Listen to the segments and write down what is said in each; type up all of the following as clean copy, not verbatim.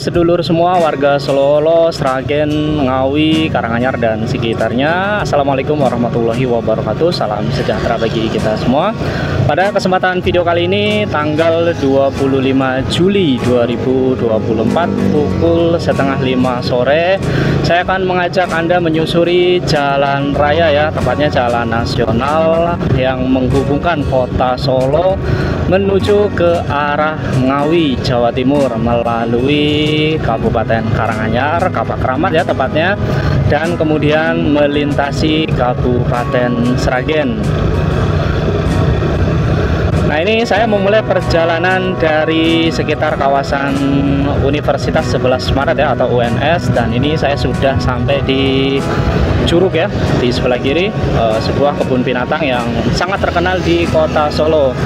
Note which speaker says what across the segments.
Speaker 1: sedulur semua, warga Selolo, Sragen, Ngawi, Karanganyar dan sekitarnya. Assalamualaikum warahmatullahi wabarakatuh. Salam sejahtera bagi kita semua. Pada kesempatan video kali ini tanggal 25 Juli 2024 pukul setengah 5 sore, saya akan mengajak Anda menyusuri jalan raya ya, tepatnya jalan nasional yang menghubungkan kota Solo menuju ke arah Ngawi, Jawa Timur melalui Kabupaten Karanganyar, Kapak Kramat ya tepatnya, dan kemudian melintasi Kabupaten Sragen. Nah, ini saya memulai perjalanan dari sekitar kawasan Universitas 11 Maret ya atau UNS, dan ini saya sudah sampai di Curug ya, di sebelah kiri, sebuah kebun binatang yang sangat terkenal di kota Solo.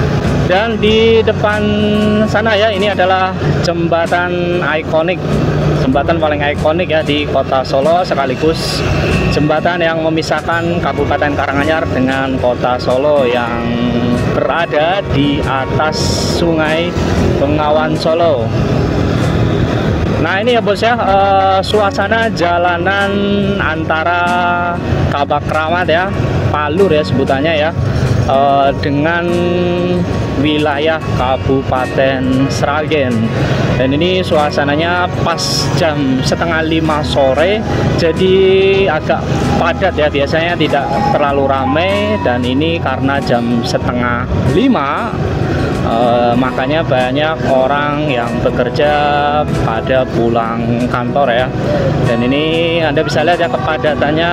Speaker 1: Dan di depan sana ya, ini adalah jembatan ikonik, jembatan paling ikonik ya di kota Solo, sekaligus jembatan yang memisahkan Kabupaten Karanganyar dengan kota Solo yang berada di atas Sungai Bengawan Solo. Nah, ini ya bos ya, suasana jalanan antara Kapak Kramat ya, Palur ya sebutannya ya, dengan wilayah Kabupaten Sragen. Dan ini suasananya pas jam setengah 5 sore, jadi agak padat ya, biasanya tidak terlalu ramai, dan ini karena jam setengah 5, makanya banyak orang yang bekerja pada pulang kantor ya. Dan ini Anda bisa lihat ya, kepadatannya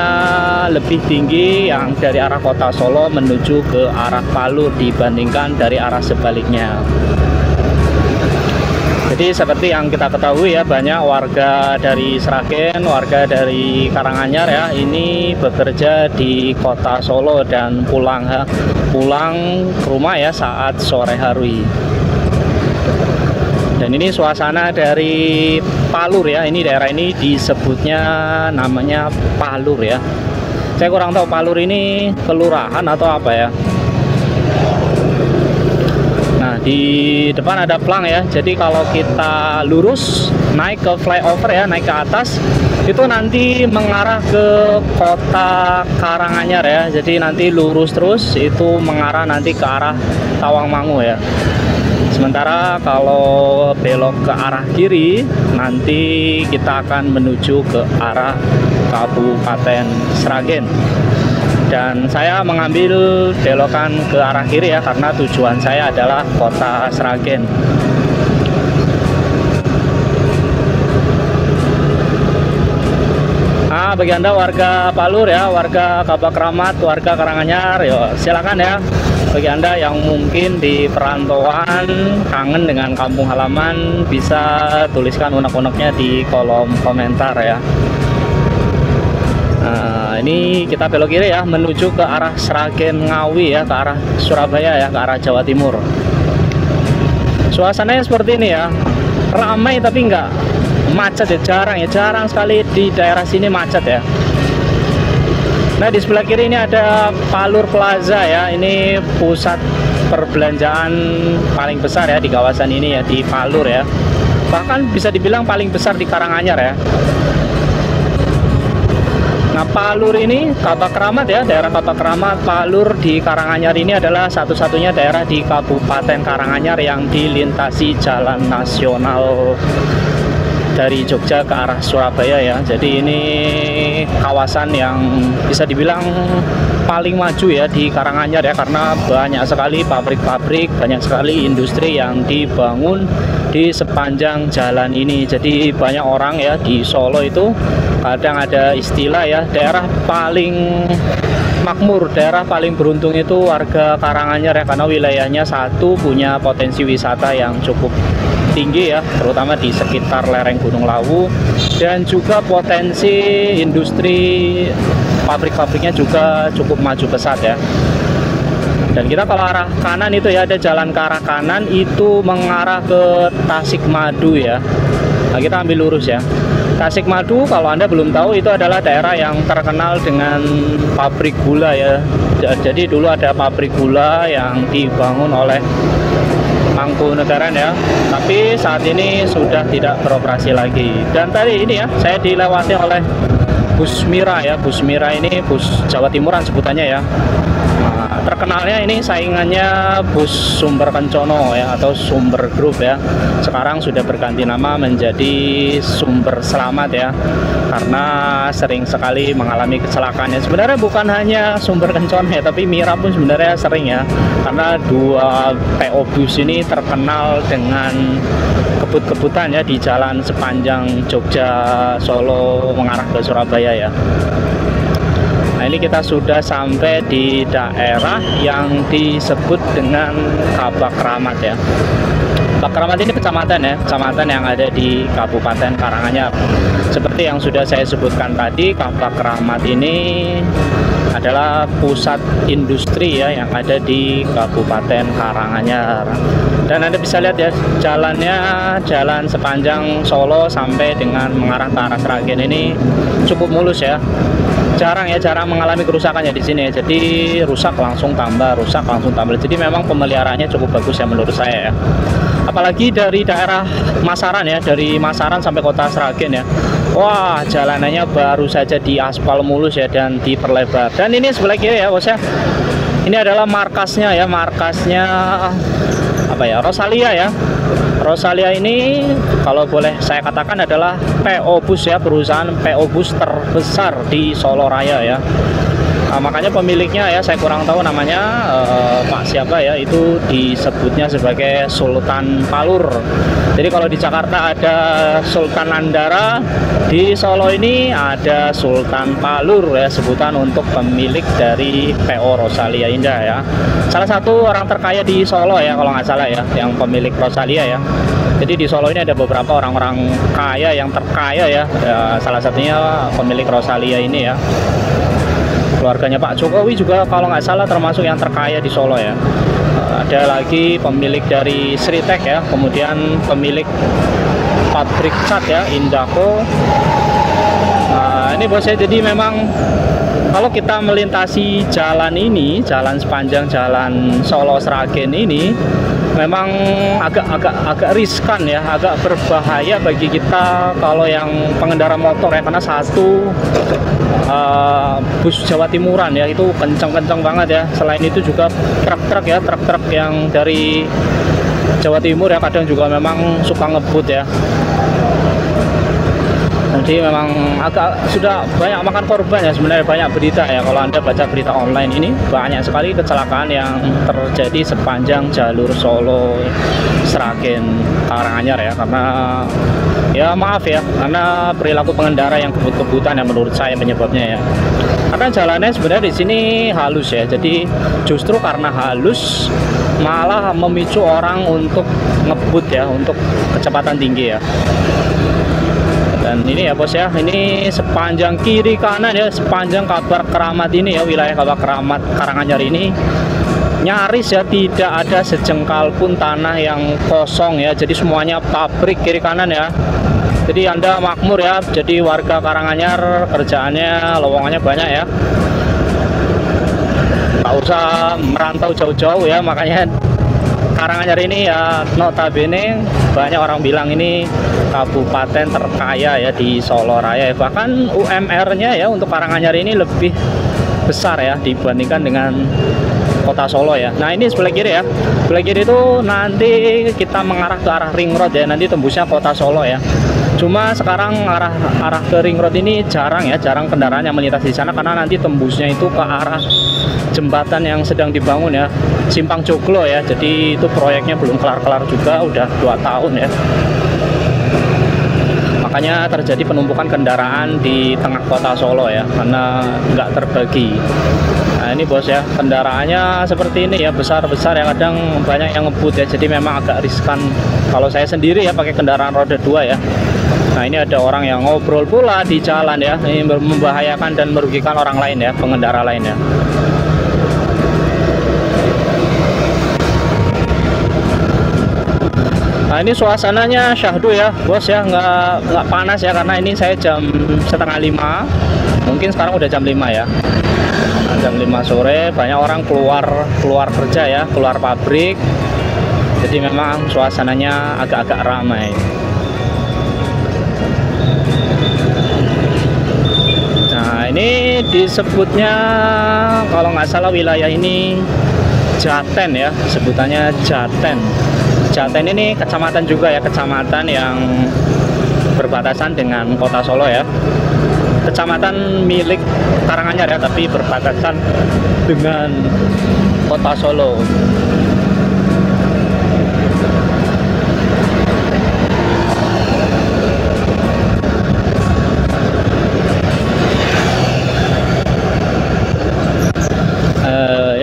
Speaker 1: lebih tinggi yang dari arah kota Solo menuju ke arah Palur dibandingkan dari arah sebaliknya. Jadi seperti yang kita ketahui ya, banyak warga dari Sragen, warga dari Karanganyar ya, ini bekerja di kota Solo dan pulang ke rumah ya saat sore hari. Dan ini suasana dari Palur ya, ini daerah ini disebutnya namanya Palur ya. Saya kurang tahu Palur ini kelurahan atau apa ya. Nah, di depan ada plang ya, jadi kalau kita lurus naik ke flyover ya, naik ke atas, itu nanti mengarah ke kota Karanganyar ya. Jadi nanti lurus terus itu mengarah nanti ke arah Tawangmangu ya. Sementara kalau belok ke arah kiri nanti kita akan menuju ke arah Kabupaten Sragen. Dan saya mengambil belokan ke arah kiri ya, karena tujuan saya adalah kota Sragen. Nah, bagi Anda warga Palur ya, warga Kapak Kramat, warga Karanganyar, yo silakan ya. Bagi Anda yang mungkin di perantauan kangen dengan kampung halaman, bisa tuliskan unek-uneknya di kolom komentar ya. Nah, ini kita belok kiri ya, menuju ke arah Sragen Ngawi ya, ke arah Surabaya ya, ke arah Jawa Timur. Suasananya seperti ini ya, ramai tapi enggak macet ya, jarang sekali di daerah sini macet ya. Nah, di sebelah kiri ini ada Palur Plaza ya, ini pusat perbelanjaan paling besar ya di kawasan ini ya, di Palur ya. Bahkan bisa dibilang paling besar di Karanganyar ya. Nah, Palur ini, Kapak Kramat ya, daerah Kapak Kramat, Palur di Karanganyar ini adalah satu-satunya daerah di Kabupaten Karanganyar yang dilintasi jalan nasional dari Jogja ke arah Surabaya ya. Jadi ini kawasan yang bisa dibilang paling maju ya di Karanganyar ya, karena banyak sekali pabrik-pabrik, banyak sekali industri yang dibangun di sepanjang jalan ini. Jadi banyak orang ya di Solo itu kadang ada istilah ya, daerah paling makmur, daerah paling beruntung itu warga Karanganyar ya, karena wilayahnya satu punya potensi wisata yang cukup tinggi ya, terutama di sekitar lereng Gunung Lawu, dan juga potensi industri pabrik-pabriknya juga cukup maju pesat ya. Dan kita kalau arah kanan itu ya, ada jalan ke arah kanan itu mengarah ke Tasikmadu ya. Nah, kita ambil lurus ya. Tasikmadu kalau Anda belum tahu, itu adalah daerah yang terkenal dengan pabrik gula ya. Jadi dulu ada pabrik gula yang dibangun oleh Mangkunegaran ya, tapi saat ini sudah tidak beroperasi lagi. Dan tadi ini ya, saya dilewati oleh bus Mira ya. Bus Mira ini bus Jawa Timuran sebutannya ya. Nah, terkenalnya ini saingannya bus Sumber Kencono ya, atau Sumber Group ya. Sekarang sudah berganti nama menjadi Sumber Selamat ya, karena sering sekali mengalami kecelakaan ya. Sebenarnya bukan hanya Sumber Kencono ya, tapi Mira pun sebenarnya sering ya, karena dua PO bus ini terkenal dengan kebut-kebutan ya di jalan sepanjang Jogja Solo mengarah ke Surabaya ya. Nah, ini kita sudah sampai di daerah yang disebut dengan Kabak Kramat ya. Kabak Kramat ini kecamatan ya, kecamatan yang ada di Kabupaten Karanganyar. Seperti yang sudah saya sebutkan tadi, Kabak Kramat ini adalah pusat industri ya yang ada di Kabupaten Karanganyar. Dan Anda bisa lihat ya, jalannya jalan sepanjang Solo sampai dengan mengarah ke arah Sragen ini cukup mulus ya. Jarang mengalami kerusakan ya di sini ya. Jadi rusak langsung tambah, rusak langsung tambah. Jadi memang pemeliharaannya cukup bagus ya menurut saya ya. Apalagi dari daerah Masaran ya, dari Masaran sampai kota Sragen ya. Wah, jalanannya baru saja diaspal mulus ya dan diperlebar. Dan ini sebelah kiri ya bos ya. Ini adalah markasnya ya, markasnya apa ya, Rosalia ya. Rosalia ini kalau boleh saya katakan adalah PO Bus ya, perusahaan PO Bus terbesar di Solo Raya ya. Nah, makanya pemiliknya ya saya kurang tahu namanya, Pak siapa ya, itu disebutnya sebagai Sultan Palur. Jadi kalau di Jakarta ada Sultan Andara, di Solo ini ada Sultan Palur ya, sebutan untuk pemilik dari PO Rosalia Indah ya. Salah satu orang terkaya di Solo ya kalau nggak salah ya, yang pemilik Rosalia ya. Jadi di Solo ini ada beberapa orang-orang kaya yang terkaya ya, salah satunya pemilik Rosalia ini ya. Keluarganya Pak Jokowi juga kalau nggak salah termasuk yang terkaya di Solo ya. Ada lagi pemilik dari Sritek ya, kemudian pemilik pabrik cat ya, Indaco. Nah, ini bos ya, jadi memang kalau kita melintasi jalan ini, jalan sepanjang jalan Solo Sragen ini, memang agak riskan ya, agak berbahaya bagi kita kalau yang pengendara motor ya, karena satu bus Jawa Timuran ya itu kencang-kencang banget ya. Selain itu juga truk-truk ya, truk-truk yang dari Jawa Timur ya kadang juga memang suka ngebut ya. Jadi memang sudah banyak makan korban ya, sebenarnya banyak berita ya, kalau Anda baca berita online ini banyak sekali kecelakaan yang terjadi sepanjang jalur Solo Sragen Karanganyar ya, karena ya maaf ya, karena perilaku pengendara yang kebut-kebutan yang menurut saya penyebabnya ya. Karena jalannya sebenarnya di sini halus ya, jadi justru karena halus malah memicu orang untuk ngebut ya, untuk kecepatan tinggi ya. Dan ini ya bos ya, ini sepanjang kiri kanan ya, sepanjang Kabak Kramat ini ya, wilayah Kabak Kramat Karanganyar ini nyaris ya tidak ada sejengkal pun tanah yang kosong ya. Jadi semuanya pabrik kiri kanan ya. Jadi Anda makmur ya, jadi warga Karanganyar kerjaannya lowongannya banyak ya. Tak usah merantau jauh-jauh ya, makanya Karanganyar ini ya notabene banyak orang bilang ini kabupaten terkaya ya di Solo Raya. Bahkan UMR-nya ya untuk Karanganyar ini lebih besar ya dibandingkan dengan kota Solo ya. Nah ini sebelah kiri ya, sebelah kiri itu nanti kita mengarah ke arah Ring Road ya, nanti tembusnya kota Solo ya. Cuma sekarang arah ke Ring Road ini jarang ya, jarang kendaraan yang melintas di sana karena nanti tembusnya itu ke arah jembatan yang sedang dibangun ya, Simpang Joglo ya. Jadi itu proyeknya belum kelar-kelar juga, udah 2 tahun ya. Makanya terjadi penumpukan kendaraan di tengah kota Solo ya, karena nggak terbagi. Nah ini bos ya, kendaraannya seperti ini ya, besar-besar ya, kadang banyak yang ngebut ya, jadi memang agak riskan. Kalau saya sendiri ya pakai kendaraan roda 2 ya. Nah ini ada orang yang ngobrol pula di jalan ya, ini membahayakan dan merugikan orang lain ya, pengendara lain ya. Nah ini suasananya syahdu ya bos ya, nggak panas ya, karena ini saya jam 4:30, mungkin sekarang udah jam 5 ya. Nah, jam 5 sore banyak orang keluar kerja ya, keluar pabrik. Jadi memang suasananya agak-agak ramai. Nah, ini disebutnya kalau nggak salah wilayah ini Jaten ya, sebutannya Jaten. Jaten ini kecamatan juga ya, kecamatan yang berbatasan dengan kota Solo ya. Kecamatan milik Karanganyar ya, tapi berbatasan dengan kota Solo.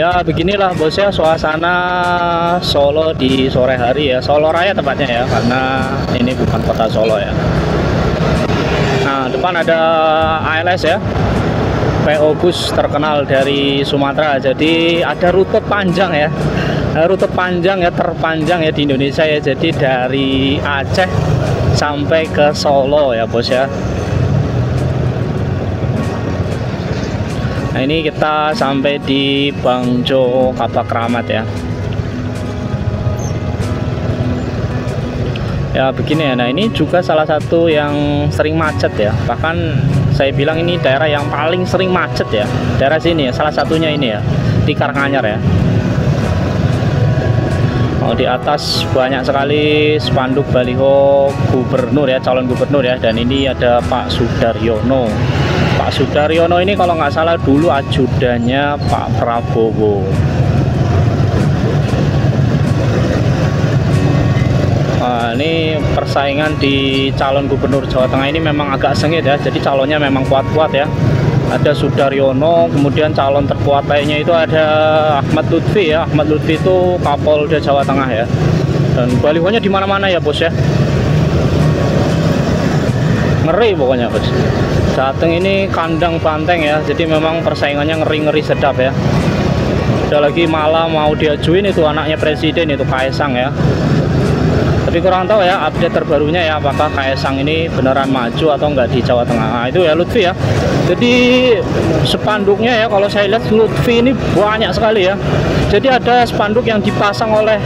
Speaker 1: Ya beginilah bosnya suasana Solo di sore hari ya, Solo Raya tepatnya ya, karena ini bukan kota Solo ya. Nah, depan ada ALS ya, PO bus terkenal dari Sumatera. Jadi ada rute panjang ya, rute panjang ya, terpanjang ya di Indonesia ya. Jadi dari Aceh sampai ke Solo ya bos ya. Nah, ini kita sampai di Bangjo Kapak Kramat ya. Ya begini ya. Nah, ini juga salah satu yang sering macet ya. Bahkan saya bilang ini daerah yang paling sering macet ya. Daerah sini ya, salah satunya ini ya, di Karanganyar ya. Oh, di atas banyak sekali spanduk baliho gubernur ya, calon gubernur ya. Dan ini ada Pak Sudaryono. Pak Sudaryono ini kalau nggak salah dulu ajudannya Pak Prabowo. Nah, ini persaingan di calon gubernur Jawa Tengah ini memang agak sengit ya. Jadi calonnya memang kuat-kuat ya. Ada Sudaryono, kemudian calon terkuat lainnya itu ada Ahmad Lutfi ya. Ahmad Lutfi itu Kapolda Jawa Tengah ya. Dan balihonya di mana-mana ya bos ya. Ngeri pokoknya bos. Jateng ini kandang banteng ya, jadi memang persaingannya ngeri-ngeri sedap ya. Ada lagi malah mau diajuin itu anaknya presiden itu Kaesang ya. Tapi kurang tahu ya update terbarunya ya, apakah Kaesang ini beneran maju atau enggak di Jawa Tengah. Nah, itu ya Lutfi ya. Jadi spanduknya ya kalau saya lihat Lutfi ini banyak sekali ya. Jadi ada spanduk yang dipasang oleh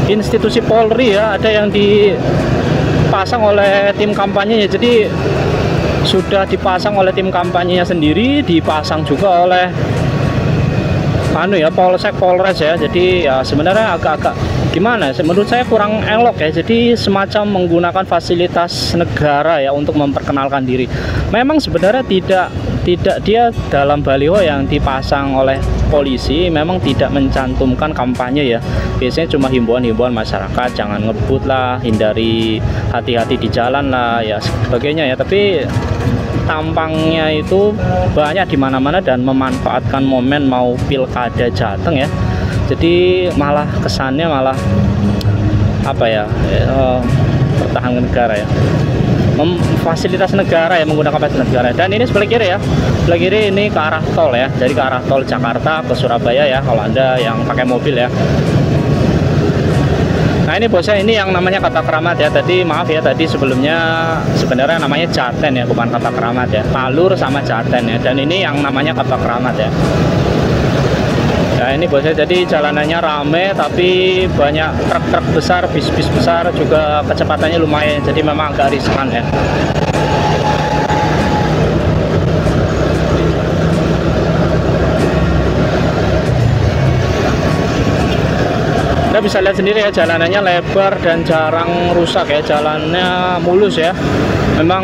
Speaker 1: institusi Polri ya, ada yang dipasang oleh tim kampanyenya. Jadi sudah dipasang oleh tim kampanyenya sendiri, dipasang juga oleh Polsek Polres ya. Jadi ya sebenarnya agak-agak gimana, menurut saya kurang elok ya. Jadi semacam menggunakan fasilitas negara ya untuk memperkenalkan diri. Memang sebenarnya tidak dia dalam baliho yang dipasang oleh polisi memang tidak mencantumkan kampanye ya. Biasanya cuma himbauan-himbauan masyarakat, jangan ngebut lah, hindari, hati-hati di jalan lah ya sebagainya ya. Tapi tampangnya itu banyak di mana-mana dan memanfaatkan momen mau pilkada Jateng ya. Jadi malah kesannya malah apa ya, pertahanan negara ya, fasilitas negara ya, menggunakan fasilitas negara. Dan ini sebelah kiri ya, sebelah kiri ini ke arah tol ya, jadi ke arah tol Jakarta ke Surabaya ya kalau Anda yang pakai mobil ya. Nah ini bosnya, ini yang namanya Kapak Kramat ya. Tadi maaf ya, tadi sebelumnya sebenarnya namanya Jaten ya, bukan Kapak Kramat ya. Palur sama Jaten ya. Dan ini yang namanya Kapak Kramat ya. Nah ini bosnya, jadi jalanannya rame tapi banyak truk-truk besar, bis-bis besar juga, kecepatannya lumayan. Jadi memang agak riskan ya. Anda bisa lihat sendiri ya, jalanannya lebar dan jarang rusak ya, jalannya mulus ya. Memang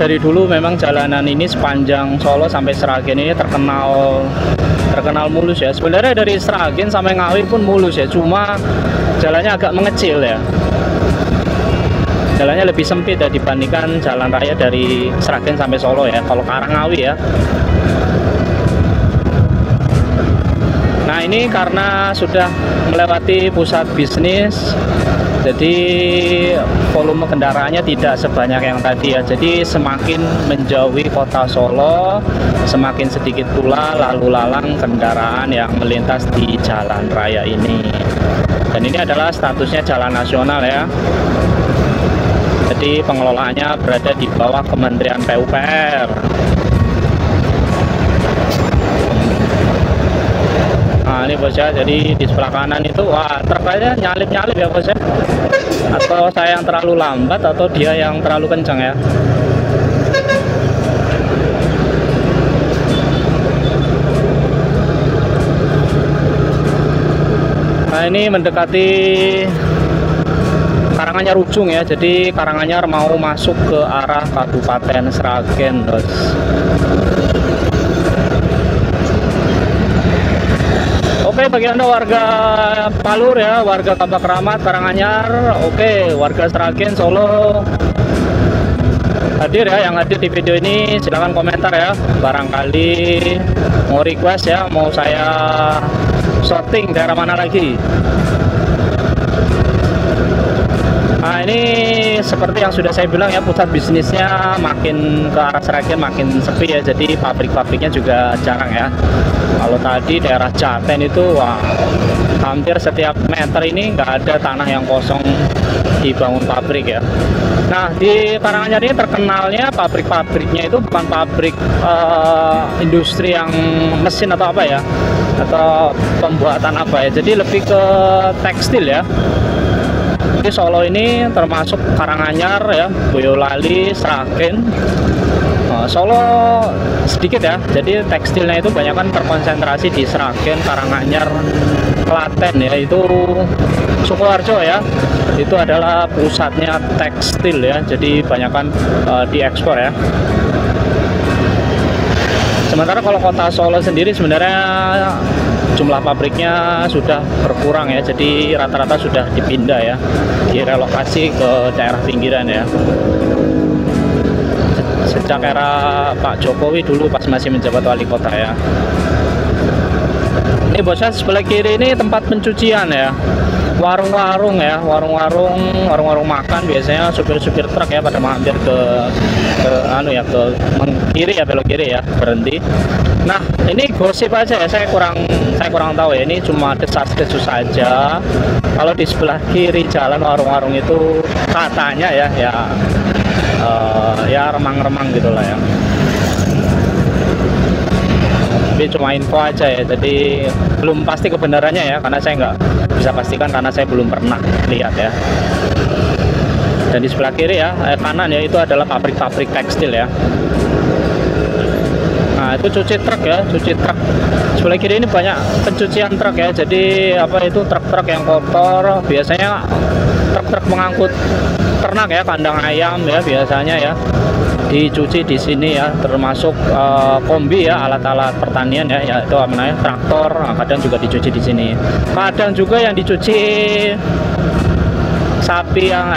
Speaker 1: dari dulu memang jalanan ini sepanjang Solo sampai Sragen ini terkenal mulus ya. Sebenarnya dari Sragen sampai Ngawi pun mulus ya, cuma jalannya agak mengecil ya. Jalannya lebih sempit ya dibandingkan jalan raya dari Sragen sampai Solo ya, kalau ke arah Ngawi ya. Nah ini karena sudah melewati pusat bisnis, jadi volume kendaraannya tidak sebanyak yang tadi ya. Jadi semakin menjauhi kota Solo, semakin sedikit pula lalu lalang kendaraan yang melintas di jalan raya ini. Dan ini adalah statusnya jalan nasional ya. Jadi pengelolaannya berada di bawah Kementerian PUPR. Nah Nah ini bos ya, jadi di sebelah kanan itu wah truknya nyalip-nyalip ya bos ya. Atau saya yang terlalu lambat atau dia yang terlalu kencang ya. Nah ini mendekati Karanganyar ujung ya, jadi Karanganyar mau masuk ke arah Kabupaten Sragen bos. Oke, bagi Anda warga Palur ya, warga Kabak Rahmat, Karanganyar, oke, warga Sragen, Solo hadir ya, yang hadir di video ini silahkan komentar ya, barangkali mau request ya, mau saya shooting daerah mana lagi. Nah ini seperti yang sudah saya bilang ya, pusat bisnisnya makin ke arah Sragen makin sepi ya, jadi pabrik-pabriknya juga jarang ya. Kalau tadi daerah Jaten itu wah, hampir setiap meter ini nggak ada tanah yang kosong dibangun pabrik ya. Nah di Karanganyar ini terkenalnya pabrik-pabriknya itu bukan pabrik industri yang mesin atau apa ya, atau pembuatan apa ya, jadi lebih ke tekstil ya. Di Solo ini termasuk Karanganyar ya, Boyolali, Sragen, Solo sedikit ya, jadi tekstilnya itu banyak kan terkonsentrasi di Sragen, Karanganyar, Klaten ya, itu Sukoharjo ya, itu adalah pusatnya tekstil ya, jadi banyak kan diekspor ya. Sementara kalau kota Solo sendiri sebenarnya jumlah pabriknya sudah berkurang ya, jadi rata-rata sudah dipindah ya, direlokasi ke daerah pinggiran ya. Sejak era Pak Jokowi dulu pas masih menjabat wali kota ya. Ini bosnya sebelah kiri ini tempat pencucian ya, warung-warung ya, warung-warung makan, biasanya supir-supir truk ya pada mampir ke kiri ya, belok kiri ya, berhenti. Nah ini gosip aja ya, saya kurang tahu ya, ini cuma desas-desus saja. Kalau di sebelah kiri jalan warung-warung itu katanya ya remang-remang gitulah ya. Tapi cuma info aja ya, jadi belum pasti kebenarannya ya, karena saya nggak bisa pastikan karena saya belum pernah lihat ya. Dan di sebelah kiri ya, kanan ya, itu adalah pabrik-pabrik tekstil ya. Nah itu cuci truk ya, cuci truk. Sebelah kiri ini banyak pencucian truk ya, jadi apa itu truk-truk yang kotor, biasanya truk-truk mengangkut ternak ya, kandang ayam ya biasanya ya, dicuci di sini ya, termasuk kombi ya, alat-alat pertanian ya, itu apa namanya, traktor, kadang juga dicuci di sini. Kadang juga yang dicuci sapi yang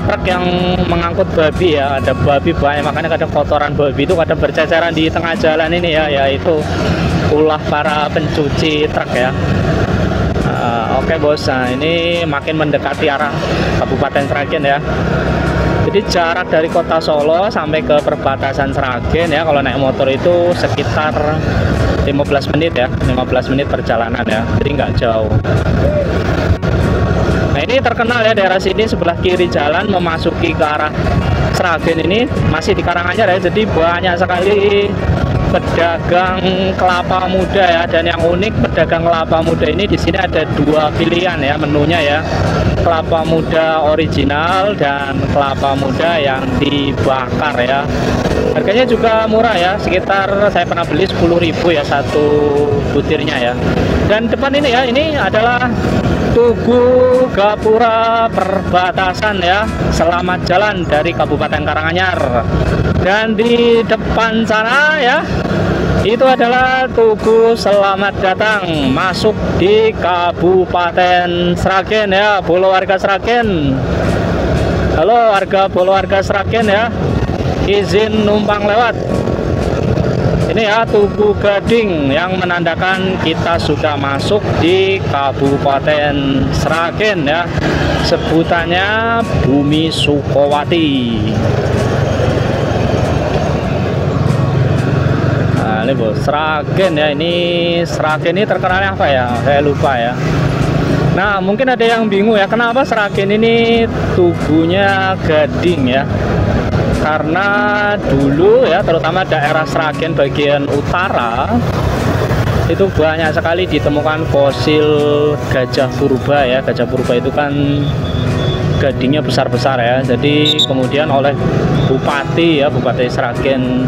Speaker 1: truk yang mengangkut babi ya, ada babi banyak, makanya kadang kotoran babi itu kadang berceceran di tengah jalan ini ya, yaitu ulah para pencuci truk ya. Oke bos, nah ini makin mendekati arah Kabupaten Sragen ya. Jadi jarak dari kota Solo sampai ke perbatasan Sragen ya, kalau naik motor itu sekitar 15 menit ya, 15 menit perjalanan ya, jadi nggak jauh. Nah ini terkenal ya daerah sini, sebelah kiri jalan memasuki ke arah Sragen ini masih di Karanganyar ya, jadi banyak sekali pedagang kelapa muda ya. Dan yang unik, pedagang kelapa muda ini di sini ada dua pilihan ya menunya ya, kelapa muda original dan kelapa muda yang dibakar ya. Harganya juga murah ya, sekitar saya pernah beli 10.000 ya satu butirnya ya. Dan depan ini ya, ini adalah Tugu Gapura perbatasan ya, selamat jalan dari Kabupaten Karanganyar. Dan di depan sana ya, itu adalah Tugu selamat datang masuk di Kabupaten Sragen ya, Bolo warga Sragen. Halo warga Bolo warga Sragen ya, izin numpang lewat. Ini ya Tugu Gading yang menandakan kita sudah masuk di Kabupaten Sragen ya, sebutannya Bumi Sukowati. Nah ini bos, Sragen ya, ini Sragen ini terkenalnya apa ya, saya lupa ya. Nah mungkin ada yang bingung ya, kenapa Sragen ini tubuhnya gading ya. Karena dulu ya, terutama daerah Sragen bagian utara itu banyak sekali ditemukan fosil gajah purba ya. Gajah purba itu kan gadingnya besar-besar ya. Jadi kemudian oleh Bupati ya, Bupati Sragen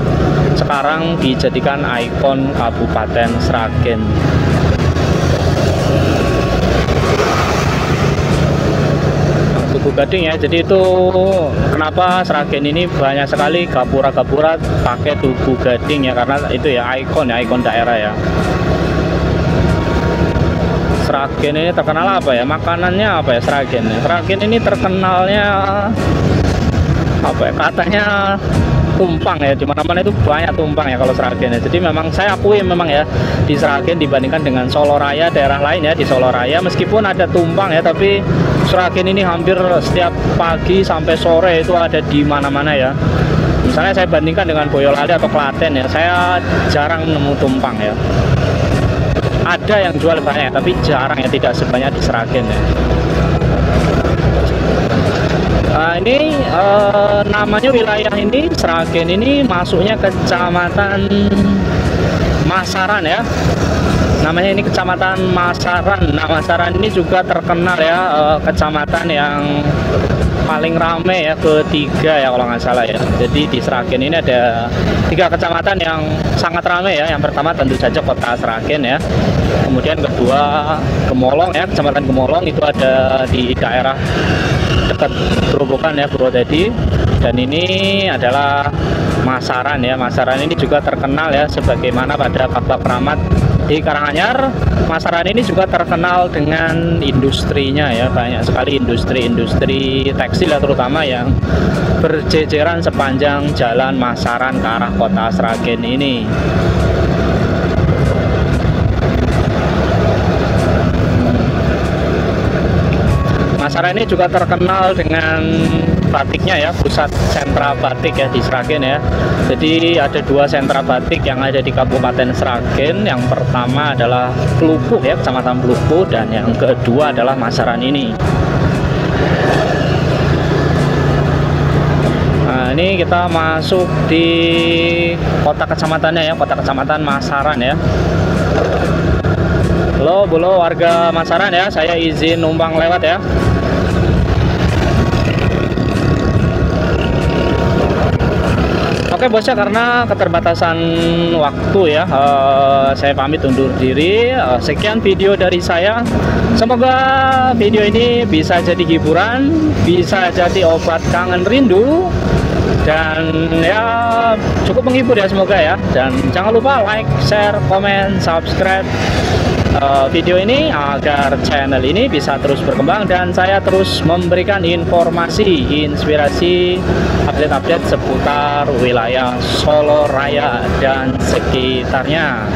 Speaker 1: sekarang dijadikan ikon Kabupaten Sragen. Tugu Gading ya. Jadi itu kenapa Sragen ini banyak sekali gapura-gapura pakai Tugu Gading ya, karena itu ya ikon daerah ya. Sragen ini terkenal apa ya? Makanannya apa ya Sragen? Sragen ini terkenalnya apa ya? Katanya tumpang ya, di mana-mana itu banyak tumpang ya kalau Sragen ya. Jadi memang saya akui memang ya, di Sragen dibandingkan dengan Solo Raya, daerah lain ya, di Solo Raya meskipun ada tumpang ya, tapi Sragen ini hampir setiap pagi sampai sore itu ada di mana-mana ya. Misalnya saya bandingkan dengan Boyolali atau Klaten ya, saya jarang nemu tumpang ya. Ada yang jual banyak tapi jarang ya, tidak sebanyak di Sragen ya. Ini namanya wilayah ini Sragen ini masuknya kecamatan Masaran ya. Namanya ini kecamatan Masaran. Nah, Masaran ini juga terkenal ya, kecamatan yang paling rame ya, ketiga ya kalau nggak salah ya. Jadi di Sragen ini ada 3 kecamatan yang sangat ramai ya. Yang pertama tentu saja kota Sragen ya. Kemudian kedua Gemolong ya, kecamatan Gemolong itu ada di daerah dekat Grobogan ya, Purwodadi. Dan ini adalah Masaran ya. Masaran ini juga terkenal ya, sebagaimana pada Kabak Keramat di Karanganyar. Masaran ini juga terkenal dengan industrinya ya, banyak sekali industri tekstil ya, terutama yang berjejeran sepanjang jalan Masaran ke arah kota Sragen ini. Masaran ini juga terkenal dengan batiknya ya, pusat sentra batik ya di Sragen ya. Jadi ada 2 sentra batik yang ada di Kabupaten Sragen. Yang pertama adalah Klupuh ya, Kecamatan Klupuh, dan yang kedua adalah Masaran ini. Nah, ini kita masuk di kota kecamatannya ya, kota kecamatan Masaran ya. Halo warga Masaran ya, saya izin numpang lewat ya. Oke bosnya, karena keterbatasan waktu ya, saya pamit undur diri. Sekian video dari saya. Semoga video ini bisa jadi hiburan, bisa jadi obat kangen rindu, dan ya cukup menghibur ya semoga ya. Dan jangan lupa like, share, komen, subscribe video ini agar channel ini bisa terus berkembang dan saya terus memberikan informasi, inspirasi, update-update seputar wilayah Solo Raya dan sekitarnya.